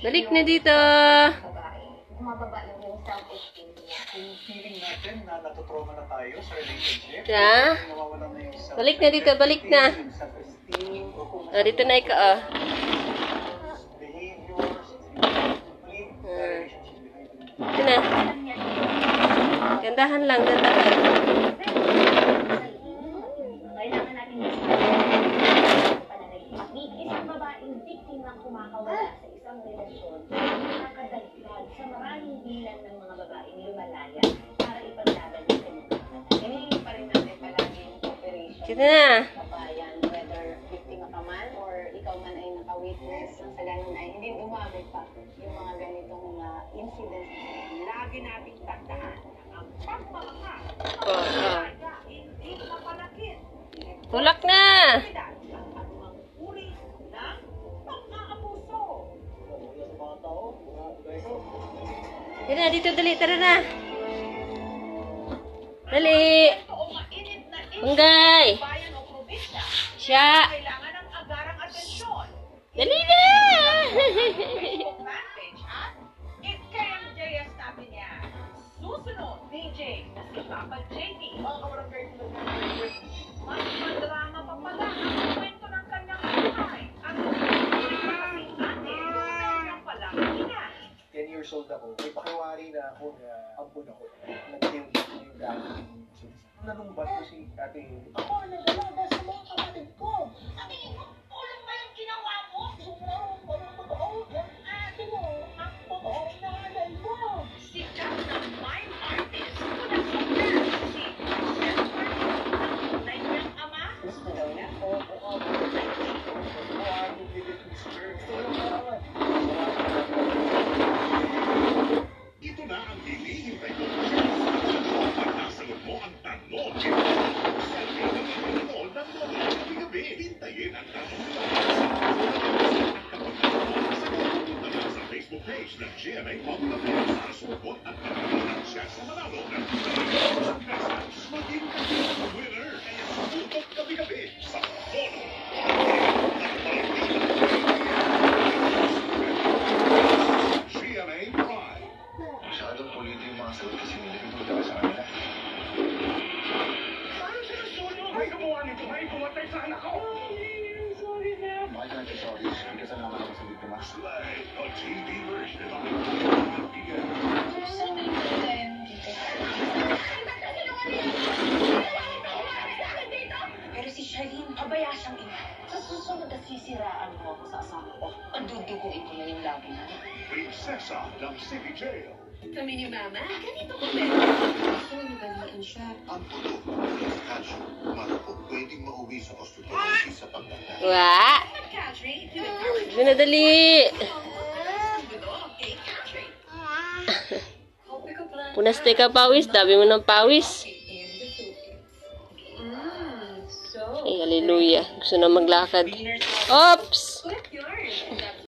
Balik na dito. Mababa lang yung self-esteem niya. Kung feeling natin na natutrauma na tayo sa relationship, Yeah. nawawalan na yung Balik na dito, balik na. self-esteem, o kung Dito na ikaw. behaviors, Dito na. Gandahan lang, gandahan. Kailangan natin isang babaeng biktima kumakawala sa isang relasyon, nakakadagdag sa maraming bilang ng mga babaeng lumalaya para ipaglaban ng kanilang. Hinihingi pa rin natin palagi yung cooperation. Dito na. Kabayan, whether biktima ka man or ikaw man ay naka-witness, nang sa ganun ay hindi dumami pa yung mga ganitong incidents. Lagi nating tandaan ang pagmamahal. Hindi mapalakit. Tulak na. Dito na, dito, dali, tara na. Dali. Punggay. Siya. Dali na. Susunod, DJ, na si Papa JT. Mas madrama pa pala ang kwento ng kanyang buhay. Ang kasing ate, meron pala ina. 10 years old ako, may pakiwari na ako na ampun ako. Nag-deal yung gamit. Nanumbat ko si ate. Ako, nagalaga sa mga kapatid ko. Sabi ko, ulong ba yung ginawa mo? Walang totoo. Yung ate mo, ang totoong nanay mo. Si Jack na mime artist, mula sa Paris, si Chef Martin, ang tunay niyang ama. Gusto daw niya. Oo. Ito na ang hinihintay ko. Pag nasagot mo ang tanong, selfie na manonood ng mga gabi-gabi. Hintayin ang tanong nila. Sa Facebook page ng GMA Popular para sumukot at pagkakilang siya sa manalo ng pesos. Maging kayo ang winner. Kaya sumutot gabi-gabi sa Bono. GMA Prime. Masyadong pulido yung mga sagot kasi nilipid ko sa kanila. Paano sila solo? May gumawa nito. May pumatay sa anak ko. Sorry na. Bakit ka nagsasorry? Bigkasan naman ako sa biktima. Slay, a TV version of Pero si Charlene, abaya siyang ina. Sa susunod na sisiraan mo ako sa asawa ko, paduduguin ko na yung labi na. Prinsesa ng City Jail. Kami ni Mama, ganito ko meron. Gusto mo nagalian siya. Ang puto, kaso, marupok pwedeng mauwi sa ospital sa pagdata. Wa. Dinadali. Punas tayo ka pawis. Dabi mo ng pawis. Ay, hallelujah. Gusto na maglakad. Oops!